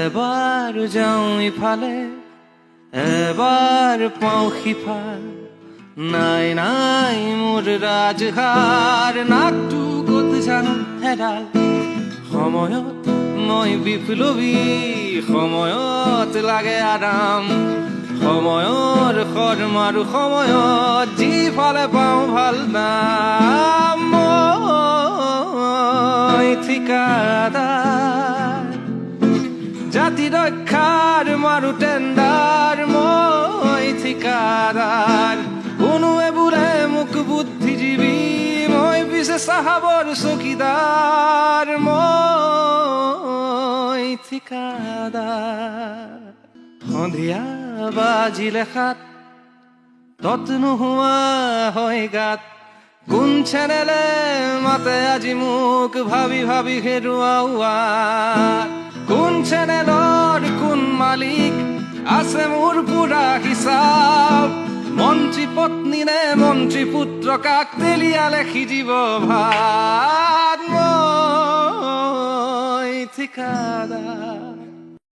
এবাৰ যাওঁ ইফালে এবাৰ পাওঁ সিফাল নাই নাই মোৰ ৰাজহাড় নাকটো ক'ত জানো হেৰাল সময়ত মই বিপ্লৱী সময়ত লাগে আৰাম সময়ৰ খৰ মাৰো সময়ত যিফালে পাওঁ ভাল দাম মই ঠিকাদাৰ জাতি ৰক্ষাৰ মাৰো টেণ্ডাৰ মই ঠিকাদাৰ কোনোৱে বোলে মোক বুদ্ধিজীৱী মই পিছে চাহাবৰ চকীদাৰ মই ঠিকাদাৰ সন্ধিয়া বাজিলে সাত তত নোহোৱা হয় গাত কোন চেনেলে মাতে আজি মোক ভাবি ভাবি হেৰুওৱা কোন চেনেলৰ কোন মালিক আছে মোৰ পুৰা হিচাপ মন্ত্ৰী পত্নী নে মন্ত্ৰী পুত্ৰ কাক তেলিয়ালে সিজিব ভাত মই ঠিকাদাৰ